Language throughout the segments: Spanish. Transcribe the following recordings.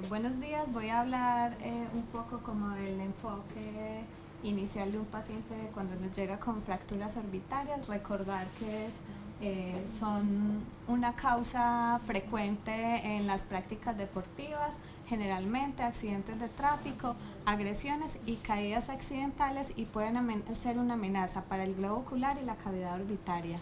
Buenos días, voy a hablar un poco como del enfoque inicial de un paciente cuando nos llega con fracturas orbitarias, recordar que son una causa frecuente en las prácticas deportivas, generalmente accidentes de tráfico, agresiones y caídas accidentales y pueden ser una amenaza para el globo ocular y la cavidad orbitaria.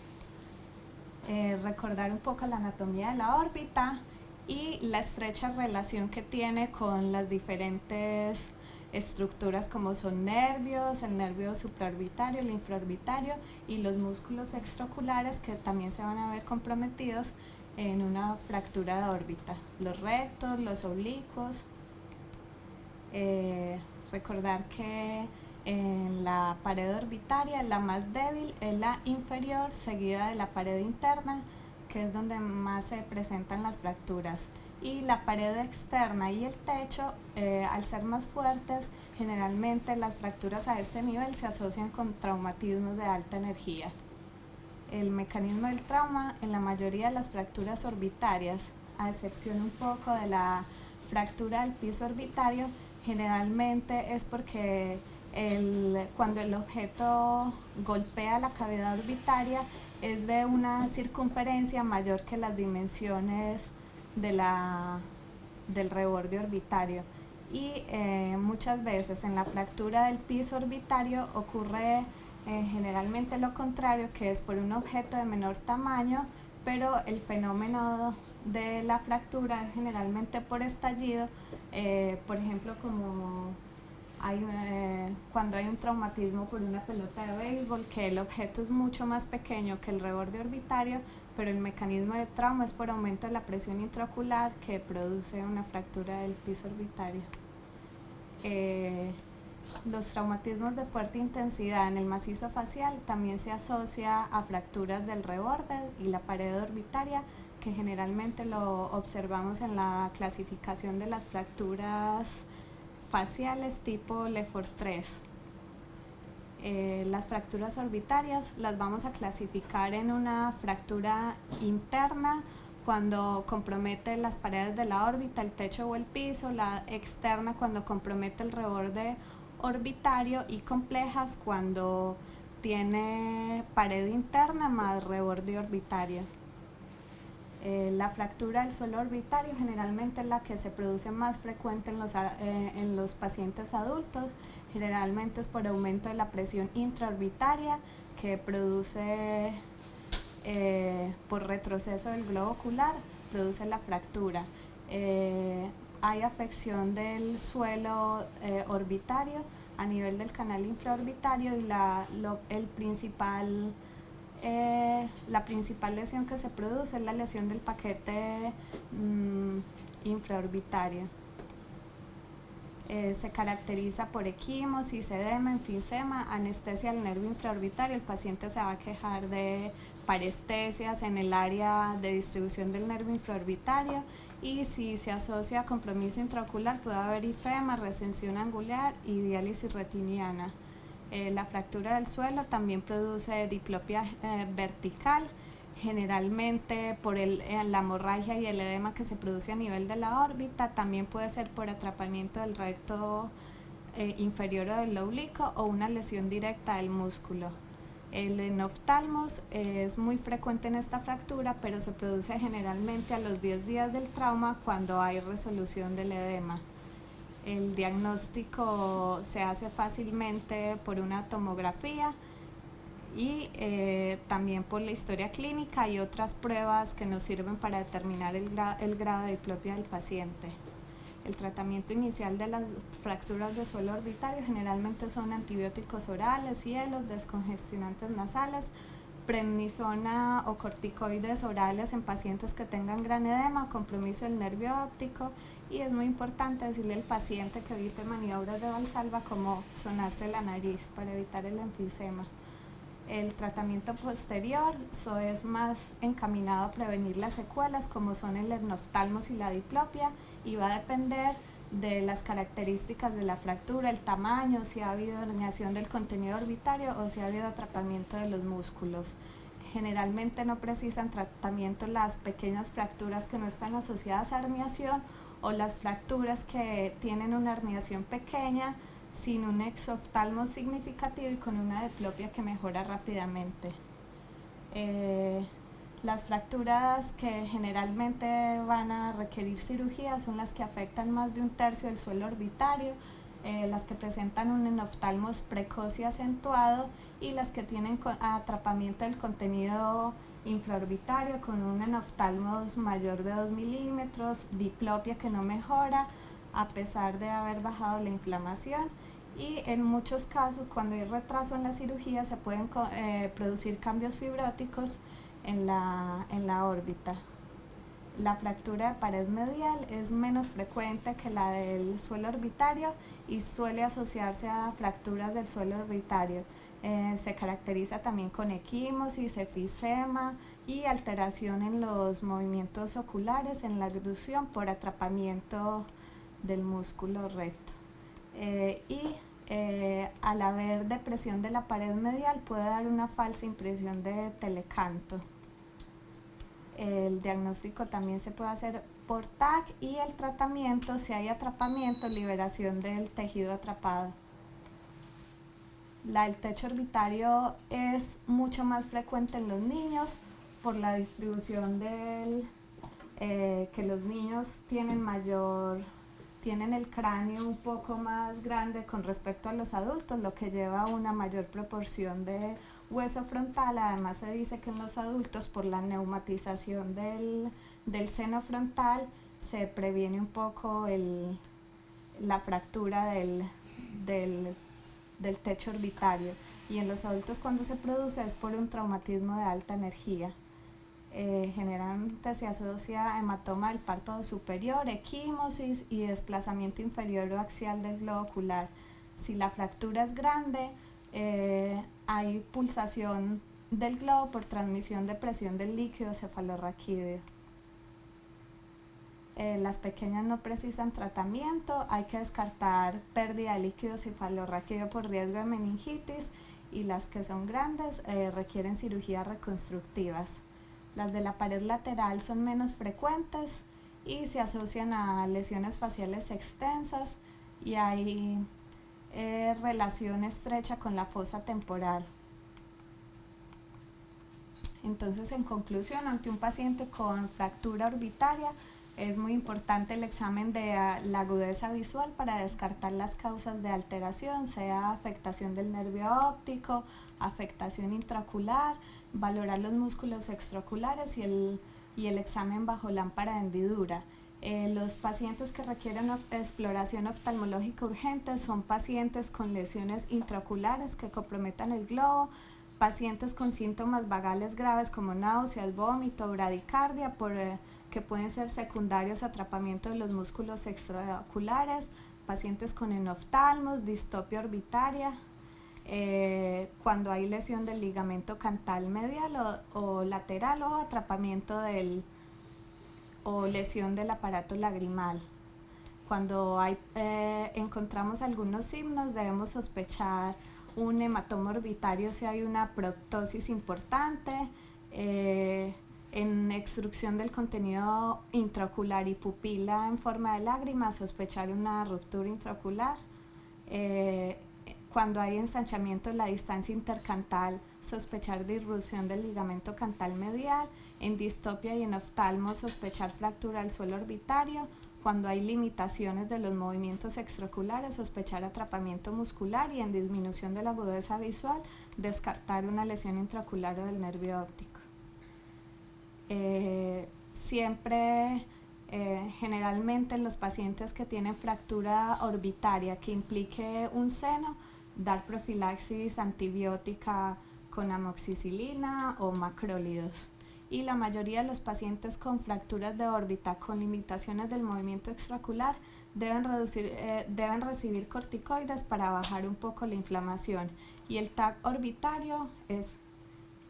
Recordar un poco la anatomía de la órbita y la estrecha relación que tiene con las diferentes estructuras como son nervios, el nervio supraorbitario, el infraorbitario y los músculos extraoculares que también se van a ver comprometidos en una fractura de órbita, los rectos, los oblicuos. Recordar que en la pared orbitaria la más débil es la inferior, seguida de la pared interna, que es donde más se presentan las fracturas. Y la pared externa y el techo, al ser más fuertes, generalmente las fracturas a este nivel se asocian con traumatismos de alta energía. El mecanismo del trauma en la mayoría de las fracturas orbitarias, a excepción un poco de la fractura del piso orbitario, generalmente es porque cuando el objeto golpea la cavidad orbitaria es de una circunferencia mayor que las dimensiones del reborde orbitario. Y muchas veces en la fractura del piso orbitario ocurre generalmente lo contrario, que es por un objeto de menor tamaño, pero el fenómeno de la fractura es generalmente por estallido, por ejemplo como cuando hay un traumatismo por una pelota de béisbol, que el objeto es mucho más pequeño que el reborde orbitario, pero el mecanismo de trauma es por aumento de la presión intraocular que produce una fractura del piso orbitario. Los traumatismos de fuerte intensidad en el macizo facial también se asocia a fracturas del reborde y la pared orbitaria, que generalmente lo observamos en la clasificación de las fracturas faciales tipo Lefort 3. Las fracturas orbitarias las vamos a clasificar en una fractura interna cuando compromete las paredes de la órbita, el techo o el piso, la externa cuando compromete el reborde orbitario y complejas cuando tiene pared interna más reborde orbitario. La fractura del suelo orbitario generalmente es la que se produce más frecuente en los pacientes adultos, generalmente es por aumento de la presión intraorbitaria que produce por retroceso del globo ocular, produce la fractura. Hay afección del suelo orbitario a nivel del canal infraorbitario y la principal lesión que se produce es la lesión del paquete infraorbitario. Se caracteriza por equimosis, edema, enfisema, anestesia del nervio infraorbitario. El paciente se va a quejar de parestesias en el área de distribución del nervio infraorbitario y si se asocia a compromiso intraocular puede haber ifema, recensión angular y diálisis retiniana. La fractura del suelo también produce diplopia vertical, generalmente por la hemorragia y el edema que se produce a nivel de la órbita. También puede ser por atrapamiento del recto inferior o del oblicuo o una lesión directa del músculo. El enoftalmos es muy frecuente en esta fractura, pero se produce generalmente a los 10 días del trauma cuando hay resolución del edema. El diagnóstico se hace fácilmente por una tomografía y también por la historia clínica y otras pruebas que nos sirven para determinar el grado de diplopia del paciente. El tratamiento inicial de las fracturas de suelo orbitario generalmente son antibióticos orales, hielos, descongestionantes nasales, prednisona o corticoides orales en pacientes que tengan gran edema, compromiso del nervio óptico, y es muy importante decirle al paciente que evite maniobras de Valsalva como sonarse la nariz para evitar el enfisema. El tratamiento posterior es más encaminado a prevenir las secuelas como son el enoftalmos y la diplopia, y va a depender de las características de la fractura, el tamaño, si ha habido herniación del contenido orbitario o si ha habido atrapamiento de los músculos. generalmente no precisan tratamiento las pequeñas fracturas que no están asociadas a herniación o las fracturas que tienen una herniación pequeña sin un exoftalmo significativo y con una diplopia que mejora rápidamente. Las fracturas que generalmente van a requerir cirugía son las que afectan más de un tercio del suelo orbitario, las que presentan un enoftalmos precoz y acentuado y las que tienen atrapamiento del contenido infraorbitario con un enoftalmos mayor de 2 milímetros, diplopia que no mejora a pesar de haber bajado la inflamación. Y en muchos casos, cuando hay retraso en la cirugía, se pueden producir cambios fibróticos en la órbita. La fractura de pared medial es menos frecuente que la del suelo orbitario y suele asociarse a fracturas del suelo orbitario. Se caracteriza también con equimosis, efisema y alteración en los movimientos oculares, en la abducción por atrapamiento del músculo recto. Al haber depresión de la pared medial puede dar una falsa impresión de telecanto. El diagnóstico también se puede hacer por TAC y el tratamiento, si hay atrapamiento, liberación del tejido atrapado. El techo orbitario es mucho más frecuente en los niños por la distribución que los niños tienen el cráneo un poco más grande con respecto a los adultos, lo que lleva a una mayor proporción de hueso frontal. Además se dice que en los adultos por la neumatización del seno frontal se previene un poco la fractura del techo orbitario, y en los adultos cuando se produce es por un traumatismo de alta energía. Generalmente se asocia a hematoma del párpado superior, equimosis y desplazamiento inferior o axial del globo ocular. Si la fractura es grande, hay pulsación del globo por transmisión de presión del líquido cefalorraquídeo. Las pequeñas no precisan tratamiento, hay que descartar pérdida de líquido cefalorraquídeo por riesgo de meningitis, y las que son grandes requieren cirugías reconstructivas. Las de la pared lateral son menos frecuentes y se asocian a lesiones faciales extensas y hay relación estrecha con la fosa temporal. Entonces, en conclusión, ante un paciente con fractura orbitaria, es muy importante el examen de la agudeza visual para descartar las causas de alteración, sea afectación del nervio óptico, afectación intraocular, valorar los músculos extraoculares y el examen bajo lámpara de hendidura. Los pacientes que requieren exploración oftalmológica urgente son pacientes con lesiones intraoculares que comprometan el globo, pacientes con síntomas vagales graves como náuseas, vómito, bradicardia, que pueden ser secundarios a atrapamiento de los músculos extraoculares, pacientes con enoftalmos, distopia orbitaria, cuando hay lesión del ligamento cantal medial o lateral o atrapamiento o lesión del aparato lagrimal. Cuando encontramos algunos signos, debemos sospechar un hematoma orbitario si hay una proptosis importante, en extrusión del contenido intraocular y pupila en forma de lágrima, sospechar una ruptura intraocular. Cuando hay ensanchamiento de la distancia intercantal, sospechar de irrupción del ligamento cantal medial. En distopia y en oftalmo, sospechar fractura del suelo orbitario. Cuando hay limitaciones de los movimientos extraoculares, sospechar atrapamiento muscular, y en disminución de la agudeza visual, descartar una lesión intraocular o del nervio óptico. Generalmente en los pacientes que tienen fractura orbitaria que implique un seno, dar profilaxis antibiótica con amoxicilina o macrólidos. Y la mayoría de los pacientes con fracturas de órbita con limitaciones del movimiento extraocular deben recibir corticoides para bajar un poco la inflamación. Y el TAC orbitario es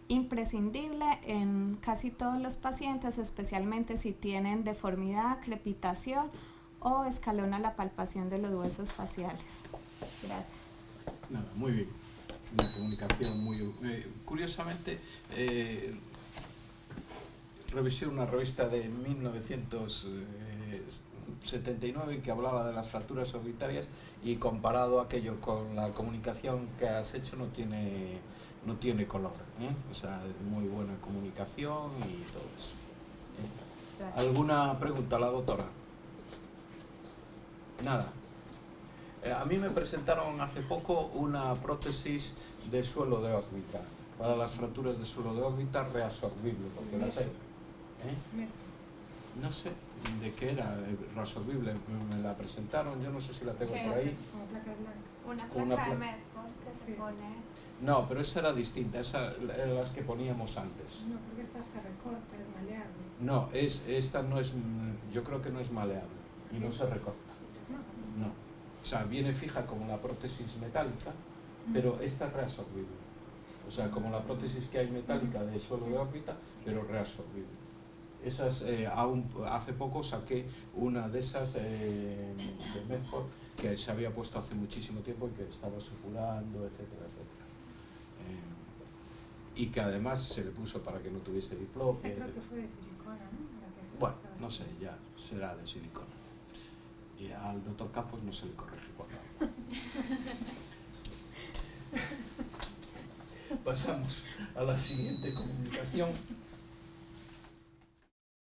imprescindible en casi todos los pacientes, especialmente si tienen deformidad, crepitación o escalón a la palpación de los huesos faciales. Gracias. Nada, muy bien. una comunicación muy... curiosamente, revisé una revista de 1979 que hablaba de las fracturas orbitarias y comparado aquello con la comunicación que has hecho no tiene color, ¿eh? O sea, muy buena comunicación y todo eso. ¿Alguna pregunta a la doctora? Nada. A mí me presentaron hace poco una prótesis de suelo de órbita para las fracturas de suelo de órbita reabsorbible, porque las hay. No sé de qué era reabsorbible, me la presentaron, yo no sé si la tengo por ahí. Una placa de Medford que se pone... No, pero esa era distinta, esa eran las que poníamos antes. No, porque esta se recorta, es maleable. No, esta no es, yo creo que no es maleable y no se recorta. No. O sea, viene fija como la prótesis metálica, pero esta es reabsorbible. O sea, como la prótesis que hay metálica de suelo de órbita, pero reabsorbible. Esas, aún hace poco saqué una de esas de Medford que se había puesto hace muchísimo tiempo y que estaba supurando, etcétera, etcétera. Y que además se le puso para que no tuviese diplopia. Creo que fue de silicona, ¿no? Bueno, no sé, ya será de silicona. Y al doctor Campos no se le corrige cuando habla. Pasamos a la siguiente comunicación.